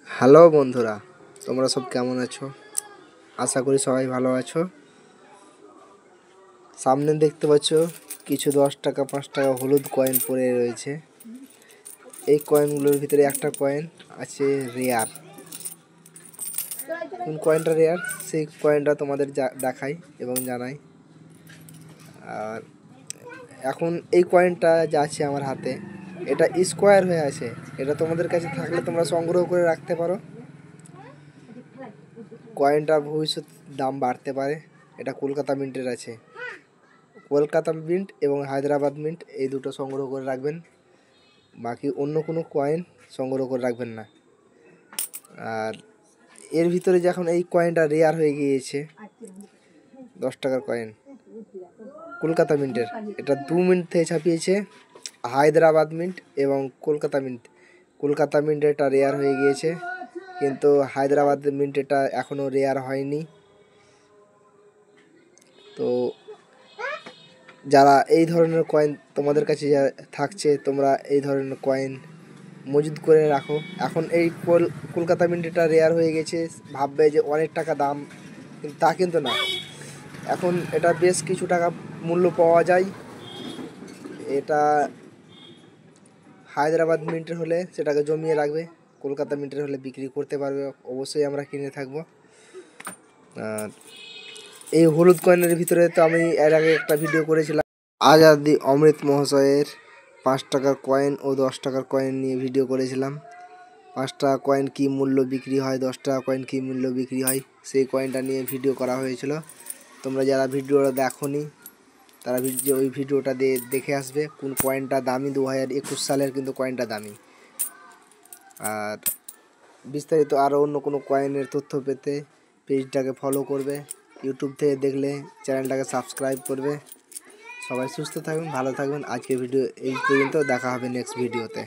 Hello বন্ধুরা, তোমরা সব কেমন আছো? আশা করি সবাই ভালো আছো। সামনে দেখতে পাচ্ছ কিছু 10 টাকা 5 টাকা হলুদ কয়েন পড়ে রয়েছে। এই কয়েনগুলোর ভিতরে একটা কয়েন আছে রেয়ার। কোন কয়েনটা রেয়ার সেই কয়েনটা তোমাদের দেখাই এবং জানাই। আর এখন এই কয়েনটা যা আছে আমার হাতে, এটা স্কোয়ার হয়ে আছে। এটা তোমাদের কাছে থাকলে তোমরা সংগ্রহ করে রাখতে পারো। কয়েনটা ভবিষ্যৎ দাম বাড়তে পারে। এটা কলকাতা মিন্টের আছে। কলকাতা মিন্ট এবং হায়দ্রাবাদ মিন্ট এই দুটো সংগ্রহ করে রাখবেন। বাকি অন্য কোনো কয়েন সংগ্রহ করে রাখবেন না। আর এর ভিতরে যখন এই কয়েনটা রেয়ার হয়ে গিয়েছে, 10 টাকার কয়েন কলকাতা মিন্টের, এটা 2 মিনিট থেকে ছাপিয়েছে হায়দ্রাবাদ মিন্ট এবং কলকাতা মিন্ট। কলকাতা মিন্ট এটা রেয়ার হয়ে গিয়েছে, কিন্তু হায়দ্রাবাদ মিন্ট এটা এখনও রেয়ার হয়নি। তো যারা এই ধরনের কয়েন তোমাদের কাছে থাকছে, তোমরা এই ধরনের কয়েন মজুদ করে রাখো। এখন এই কলকাতা মিন্ট এটা রেয়ার হয়ে গেছে, ভাববে যে অনেক টাকা দাম, কিন্তু তা কিন্তু না। এখন এটা বেশ কিছু টাকা মূল্য পাওয়া যায়। এটা হায়দ্রাবাদ মিন্টের হলে সেটাকে জমিয়ে রাখবে, কলকাতা মিন্টের হলে বিক্রি করতে পারবে। অবশ্যই আমরা কিনে থাকবো। আর এই হলুদ কয়েনের ভিতরে তো আমি এর আগে একটা ভিডিও করেছিলাম আজাদি অমৃত মহাশয়ের 5 টাকার কয়েন ও 10 টাকার কয়েন নিয়ে ভিডিও করেছিলাম। 5 টাকা কয়েন কী মূল্য বিক্রি হয়, 10 টাকা কয়েন কী মূল্য বিক্রি হয়, সেই কয়েনটা নিয়ে ভিডিও করা হয়েছিল। তোমরা যারা ভিডিওটা দেখোনি তারা ওই ভিডিওটা দেখে আসবে। কোন কয়েনটা দামি, 2021 সালের কিন্তু কয়েনটা দামি। আর বিস্তারিত আরও অন্য কোনো কয়েনের তথ্য পেতে পেজটাকে ফলো করবে। ইউটিউব থেকে দেখলে চ্যানেলটাকে সাবস্ক্রাইব করবে। সবাই সুস্থ থাকবেন, ভালো থাকবেন। আজকের ভিডিও এই পর্যন্ত, দেখা হবে নেক্সট ভিডিওতে।